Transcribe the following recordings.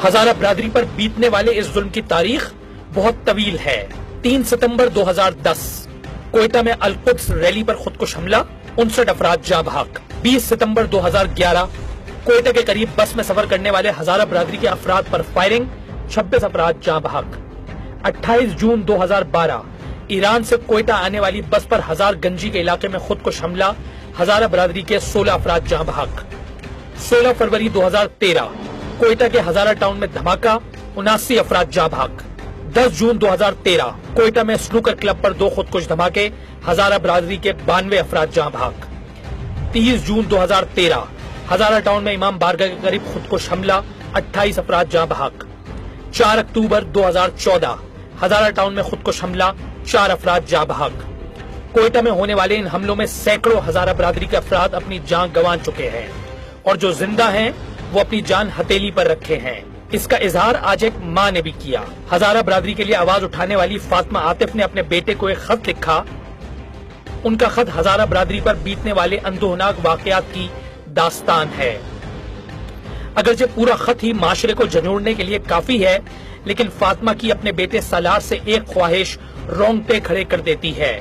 ہزارہ برادری پر بیتنے والے اس ظلم کی تاریخ بہت طویل ہے۔ 3 ستمبر 2010 کوئٹہ میں القدس ریلی پر خودکش حملہ، 59 افراد جاں بحق۔ 20 ستمبر 2011 کوئٹہ کے قریب بس میں سفر کرنے والے ہزارہ برادری کے افراد پر فائرنگ، 26 افراد جاں بحق۔ 28 جون 2012 ایران سے کوئٹہ آنے والی بس پر ہزار گنجی کے علاقے میں خودکش حملہ، ہزارہ برادری کے 16 افراد جاں بحق۔ 16 فروری 2013 کوئٹہ کے ہزارہ ٹاؤن میں دھماکہ، 79 افراد جاں بحق۔ 10 جون 2013 کوئٹہ میں سنوکر کلب پر 2 خودکش دھماکے، ہزارہ برادری کے 92 افراد جاں بحق۔ 30 جون 2013 ہزارہ ٹاؤن میں امام بارگاہ کے قریب خودکش حملہ، 28 افراد جاں بحق۔ 4 اکتوبر 2014 ہزارہ ٹاؤن میں خودکش حملہ، 4 افراد جاں بحق۔ کوئٹہ میں ہونے والے ان حملوں میں سینکڑوں ہزارہ برادری کے افراد اپنی جان گنوا چکے ہیں، اور جو زندہ ہیں وہ اپنی جان ہتھیلی پر رکھے ہیں۔ اس کا اظہار آج ایک ماں نے بھی کیا۔ ہزارہ برادری کے لیے آواز اٹھانے والی فاطمہ عاطف نے اپنے بیٹے کو ایک خط لکھا۔ ان کا خط ہزارہ برادری پر بیتنے والے اندوہناک واقعات کی داستان ہے۔ اگرچہ پورا خط ہی معاشرے کو جھنجوڑنے کے لیے کافی ہے، لیکن فاطمہ کی اپنے بیٹے سالار سے ایک خواہش رونگٹے کھڑے کر دیتی ہے۔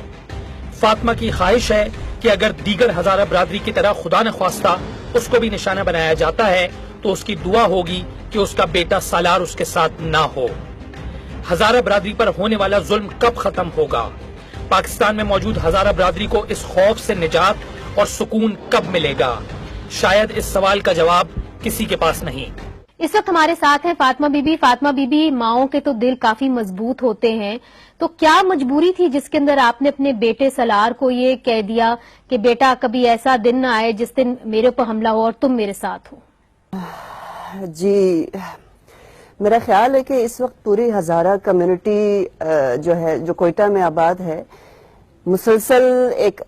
فاطمہ کی خواہش ہے کہ اگر دیگر ہزارہ برادری کی طرح خدا نخواستہ اس کو بھی نشانہ بنایا جاتا ہے تو اس کی دعا ہوگی کہ اس کا بیٹا سالار اس کے ساتھ نہ ہو۔ ہزارہ برادری پر ہونے والا ظلم کب ختم ہوگا؟ پاکستان میں موجود ہزارہ برادری کو اس خوف سے نجات اور سکون کب ملے گا؟ شاید اس سوال کا جواب کسی کے پاس نہیں۔ اس وقت ہمارے ساتھ ہیں فاطمہ بی بی۔ فاطمہ بی بی، ماؤں کے تو دل کافی مضبوط ہوتے ہیں، تو کیا مجبوری تھی جس کے اندر آپ نے اپنے بیٹے سالار کو یہ کہہ دیا کہ بیٹا کبھی ایسا دن نہ آئے جس دن میرے اوپر حملہ ہو اور تم میرے ساتھ ہو؟ جی، میرا خیال ہے کہ اس وقت پوری ہزارہ کمیونٹی جو ہے، جو کوئٹہ میں آباد ہے، مسلسل ایک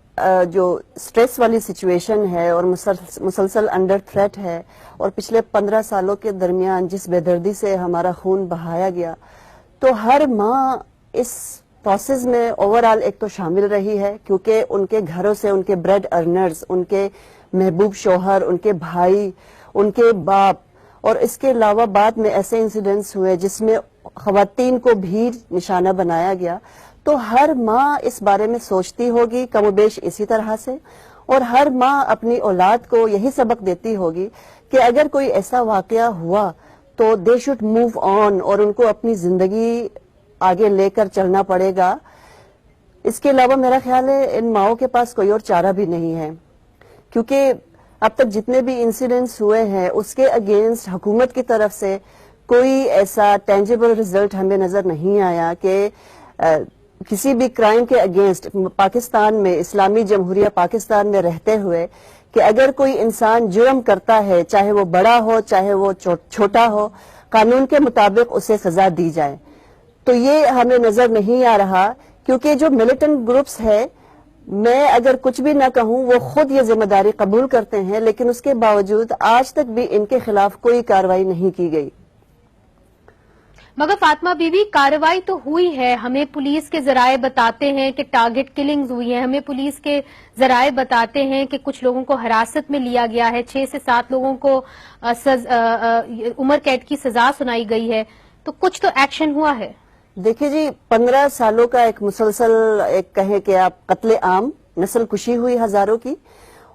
جو سٹریس والی سچویشن ہے اور مسلسل انڈر تھریٹ ہے، اور پچھلے 15 سالوں کے درمیان جس بے دردی سے ہمارا خون بہایا گیا، تو ہر ماں اس پروسیس میں اوورآل ایک تو شامل رہی ہے، کیونکہ ان کے گھروں سے ان کے بریڈ ارنرز، ان کے محبوب شوہر، ان کے بھائی، ان کے باپ، اور اس کے علاوہ بعد میں ایسے انسیڈنٹس ہوئے جس میں خواتین کو بھی نشانہ بنایا گیا، تو ہر ماں اس بارے میں سوچتی ہوگی کم و بیش اسی طرح سے، اور ہر ماں اپنی اولاد کو یہی سبق دیتی ہوگی کہ اگر کوئی ایسا واقعہ ہوا تو دے شوڈ موو آن، اور ان کو اپنی زندگی آگے لے کر چلنا پڑے گا۔ اس کے علاوہ میرا خیال ہے ان ماؤں کے پاس کوئی اور چارہ بھی نہیں ہے، کیونکہ اب تک جتنے بھی انسیڈنٹس ہوئے ہیں اس کے اگینسٹ حکومت کی طرف سے کوئی ایسا ٹینجیبل ریزلٹ ہمیں نظر نہیں آیا کہ کسی بھی کرائم کے اگینسٹ پاکستان میں، اسلامی جمہوریہ پاکستان میں رہتے ہوئے، کہ اگر کوئی انسان جرم کرتا ہے، چاہے وہ بڑا ہو چاہے وہ چھوٹا ہو، قانون کے مطابق اسے سزا دی جائے۔ تو یہ ہمیں نظر نہیں آ رہا، کیونکہ جو ملیٹنٹ گروپس ہے، میں اگر کچھ بھی نہ کہوں، وہ خود یہ ذمہ داری قبول کرتے ہیں، لیکن اس کے باوجود آج تک بھی ان کے خلاف کوئی کارروائی نہیں کی گئی۔ مگر فاطمہ بی بی، کارروائی تو ہوئی ہے، ہمیں پولیس کے ذرائع بتاتے ہیں کہ ٹارگٹ کلنگز ہوئی ہیں، ہمیں پولیس کے ذرائع بتاتے ہیں کہ کچھ لوگوں کو حراست میں لیا گیا ہے، 6 سے 7 لوگوں کو عمر قید کی سزا سنائی گئی ہے، تو کچھ تو ایکشن ہوا ہے؟ دیکھیے جی، 15 سالوں کا ایک مسلسل ایک کہیں کہ آپ قتل عام، نسل کشی ہوئی ہزاروں کی،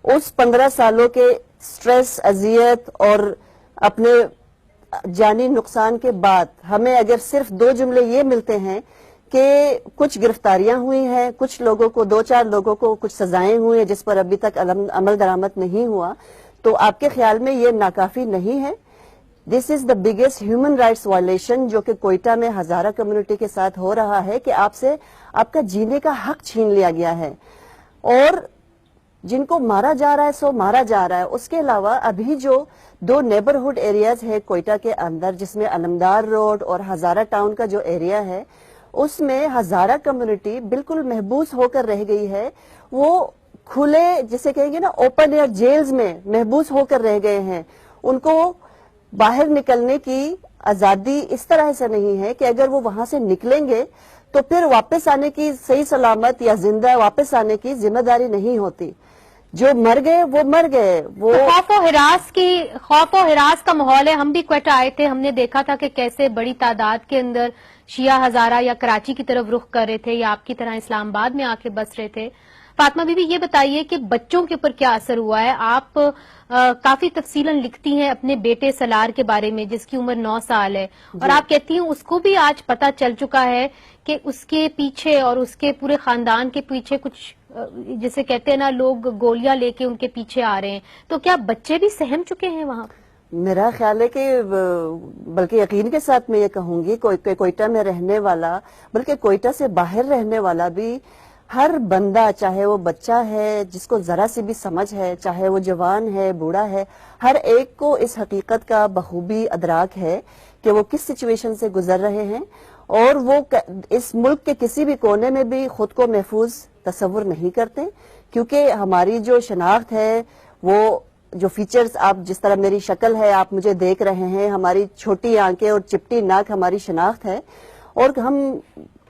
اس 15 سالوں کے سٹریس، اذیت اور اپنے جانی نقصان کے بعد ہمیں اگر صرف 2 جملے یہ ملتے ہیں کہ کچھ گرفتاریاں ہوئی ہیں، کچھ لوگوں کو 2-4 لوگوں کو کچھ سزائیں ہوئی ہیں جس پر ابھی تک عمل درآمد نہیں ہوا، تو آپ کے خیال میں یہ ناکافی نہیں ہے؟ This is the biggest human rights violation جو کہ کوئٹہ میں ہزارہ کمیونٹی کے ساتھ ہو رہا ہے، کہ آپ سے آپ کا جینے کا حق چھین لیا گیا ہے، اور جن کو مارا جا رہا ہے سو مارا جا رہا ہے۔ اس کے علاوہ ابھی جو 2 نیبرہڈ ایریاز ہے کوئٹہ کے اندر، جس میں علمدار روڈ اور ہزارہ ٹاؤن کا جو ایریا ہے، اس میں ہزارہ کمیونٹی بالکل محبوس ہو کر رہ گئی ہے۔ وہ کھلے، جسے کہیں گے نا اوپن ایئر جیلز میں محبوس ہو کر رہ گئے ہیں۔ ان کو باہر نکلنے کی آزادی اس طرح سے نہیں ہے کہ اگر وہ وہاں سے نکلیں گے تو پھر واپس آنے کی، صحیح سلامت یا زندہ واپس آنے کی ذمہ داری نہیں ہوتی۔ جو مر گئے وہ مر گئے. وہ خوف و ہراس کا ماحول ہے. ہم بھی کوئٹہ آئے تھے, ہم نے دیکھا تھا کہ کیسے بڑی تعداد کے اندر شیعہ ہزارہ یا کراچی کی طرف رخ کر رہے تھے یا آپ کی طرح اسلام آباد میں آ کے بس رہے تھے. فاطمہ بی بی, یہ بتائیے کہ بچوں کے اوپر کیا اثر ہوا ہے؟ آپ کافی تفصیلاً لکھتی ہیں اپنے بیٹے سلار کے بارے میں جس کی عمر 9 سال ہے, اور آپ کہتی ہیں اس کو بھی آج پتہ چل چکا ہے کہ اس کے پیچھے اور اس کے پورے خاندان کے پیچھے کچھ جسے کہتے ہیں نا لوگ گولیاں لے کے ان کے پیچھے آ رہے ہیں. تو کیا بچے بھی سہم چکے ہیں وہاں؟ میرا خیال ہے کہ بلکہ یقین کے ساتھ میں یہ کہوں گی کوئٹہ میں رہنے والا, بلکہ کوئٹہ سے باہر رہنے والا بھی ہر بندہ, چاہے وہ بچہ ہے جس کو ذرا سی بھی سمجھ ہے, چاہے وہ جوان ہے بوڑھا ہے, ہر ایک کو اس حقیقت کا بخوبی ادراک ہے کہ وہ کس سچویشن سے گزر رہے ہیں, اور وہ اس ملک کے کسی بھی کونے میں بھی خود کو محفوظ تصور نہیں کرتے, کیونکہ ہماری جو شناخت ہے, وہ جو فیچرز, آپ جس طرح میری شکل ہے آپ مجھے دیکھ رہے ہیں, ہماری چھوٹی آنکھیں اور چپٹی ناک ہماری شناخت ہے, اور ہم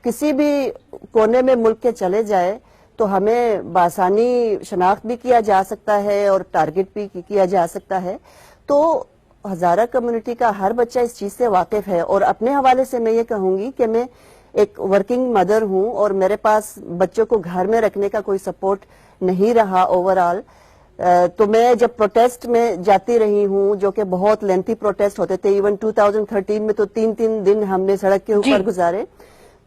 کسی بھی کونے میں ملک کے چلے جائے تو ہمیں بآسانی شناخت بھی کیا جا سکتا ہے اور ٹارگٹ بھی کیا جا سکتا ہے. تو ہزارہ کمیونٹی کا ہر بچہ اس چیز سے واقف ہے, اور اپنے حوالے سے میں یہ کہوں گی کہ میں ایک ورکنگ مدر ہوں اور میرے پاس بچوں کو گھر میں رکھنے کا کوئی سپورٹ نہیں رہا اوور آل. تو میں جب پروٹیسٹ میں جاتی رہی ہوں, جو کہ بہت لینتھی پروٹیسٹ ہوتے تھے, ایون 2013 میں تو 3 دن ہم نے سڑک کے اوپر گزارے,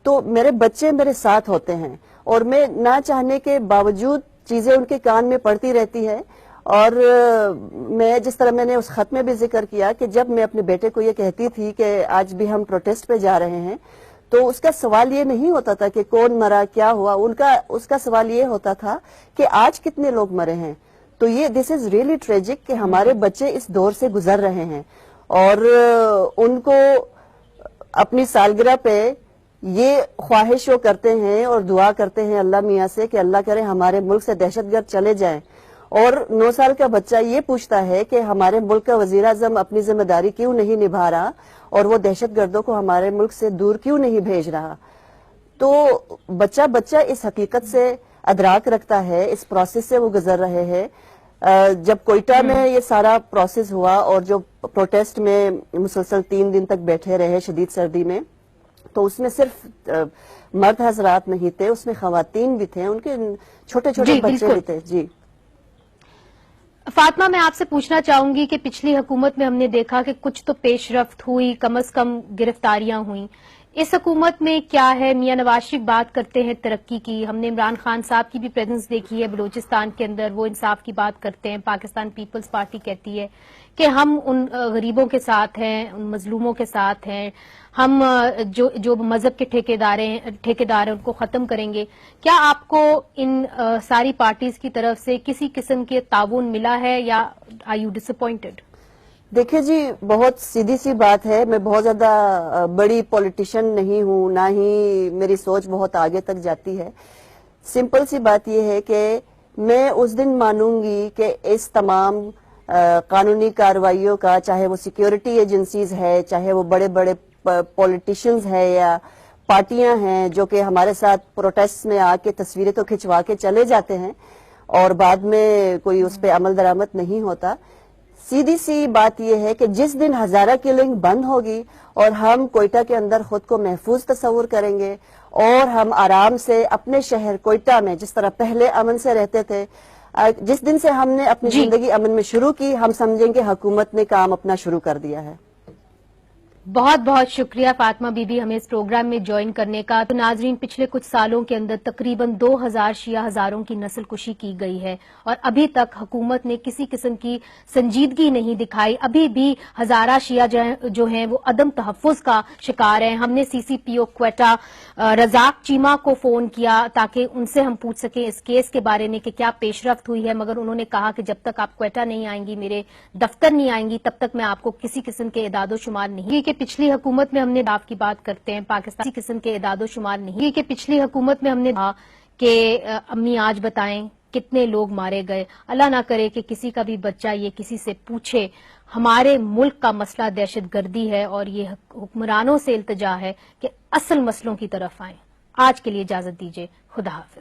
تو میرے بچے میرے ساتھ ہوتے ہیں, اور میں نہ چاہنے کے باوجود چیزیں ان کے کان میں پڑتی رہتی ہے. اور میں جس طرح میں نے اس خط میں بھی ذکر کیا کہ جب میں اپنے بیٹے کو یہ کہتی تھی کہ آج بھی ہم پروٹیسٹ پہ جا رہے ہیں, تو اس کا سوال یہ نہیں ہوتا تھا کہ کون مرا کیا ہوا, اس کا سوال یہ ہوتا تھا کہ آج کتنے لوگ مرے ہیں. تو یہ دس از ریئلی ٹریجک کہ ہمارے بچے اس دور سے گزر رہے ہیں, اور ان کو اپنی سالگرہ پہ یہ خواہش وہ کرتے ہیں اور دعا کرتے ہیں اللہ میاں سے کہ اللہ کرے ہمارے ملک سے دہشت گرد چلے جائیں. اور 9 سال کا بچہ یہ پوچھتا ہے کہ ہمارے ملک کا وزیر اعظم اپنی ذمہ داری کیوں نہیں نبھا رہا, اور وہ دہشت گردوں کو ہمارے ملک سے دور کیوں نہیں بھیج رہا. تو بچہ اس حقیقت سے ادراک رکھتا ہے, اس پروسیس سے وہ گزر رہے ہیں. جب کوئٹہ میں یہ سارا پروسیس ہوا اور جو پروٹیسٹ میں مسلسل 3 دن تک بیٹھے رہے شدید سردی میں, تو اس میں صرف مرد حضرات نہیں تھے, اس میں خواتین بھی تھے, ان کے چھوٹے چھوٹے بچے بھی تھے. جی فاطمہ, میں آپ سے پوچھنا چاہوں گی کہ پچھلی حکومت میں ہم نے دیکھا کہ کچھ تو پیش رفت ہوئی, کم از کم گرفتاریاں ہوئیں. اس حکومت میں کیا ہے؟ میاں نواز شریف بات کرتے ہیں ترقی کی, ہم نے عمران خان صاحب کی بھی پریزنس دیکھی ہے بلوچستان کے اندر, وہ انصاف کی بات کرتے ہیں. پاکستان پیپلز پارٹی کہتی ہے کہ ہم ان غریبوں کے ساتھ ہیں, ان مظلوموں کے ساتھ ہیں, ہم جو مذہب کے ٹھیکیدار ہیں ان کو ختم کریں گے. کیا آپ کو ان ساری پارٹیز کی طرف سے کسی قسم کے تعاون ملا ہے, یا آر یو ڈس اپوائنٹڈ؟ دیکھیں جی, بہت سیدھی سی بات ہے, میں بہت زیادہ بڑی پولیٹیشین نہیں ہوں, نہ ہی میری سوچ بہت آگے تک جاتی ہے. سمپل سی بات یہ ہے کہ میں اس دن مانوں گی کہ اس تمام قانونی کارروائیوں کا, چاہے وہ سیکیورٹی ایجنسیز ہے, چاہے وہ بڑے بڑے پولیٹیشینز ہے یا پارٹیاں ہیں جو کہ ہمارے ساتھ پروٹیسٹ میں آ کے تصویریں تو کھنچوا کے چلے جاتے ہیں اور بعد میں کوئی اس پہ عمل درآمد نہیں ہوتا. سیدھی سی بات یہ ہے کہ جس دن ہزارہ کلنگ بند ہوگی اور ہم کوئٹہ کے اندر خود کو محفوظ تصور کریں گے اور ہم آرام سے اپنے شہر کوئٹہ میں جس طرح پہلے امن سے رہتے تھے, جس دن سے ہم نے اپنی زندگی امن میں شروع کی, ہم سمجھیں کہ حکومت نے کام اپنا شروع کر دیا ہے. بہت بہت شکریہ فاطمہ بی بی ہمیں اس پروگرام میں جوائن کرنے کا. تو ناظرین, پچھلے کچھ سالوں کے اندر تقریباً 2000 شیعہ ہزاروں کی نسل کشی کی گئی ہے, اور ابھی تک حکومت نے کسی قسم کی سنجیدگی نہیں دکھائی. ابھی بھی ہزارہ شیعہ جو ہیں وہ عدم تحفظ کا شکار ہیں. ہم نے سی سی پی او کوئٹہ رزاق چیمہ کو فون کیا تاکہ ان سے ہم پوچھ سکیں اس کیس کے بارے میں کہ کیا پیش رفت ہوئی ہے, مگر انہوں نے کہا کہ جب تک آپ کوئٹہ نہیں آئیں گی, میرے دفتر نہیں آئیں گی, تب تک میں آپ کو کسی قسم کے اعداد و شمار نہیں. کہ پچھلی حکومت میں ہم نے ڈاف کی بات کرتے ہیں, پاکستان کسی قسم کے اعداد و شمار نہیں. کہ پچھلی حکومت میں ہم نے کہا کہ امی آج بتائیں کتنے لوگ مارے گئے. اللہ نہ کرے کہ کسی کا بھی بچہ یہ کسی سے پوچھے. ہمارے ملک کا مسئلہ دہشت گردی ہے, اور یہ حکمرانوں سے التجا ہے کہ اصل مسئلوں کی طرف آئیں. آج کے لیے اجازت دیجیے, خدا حافظ.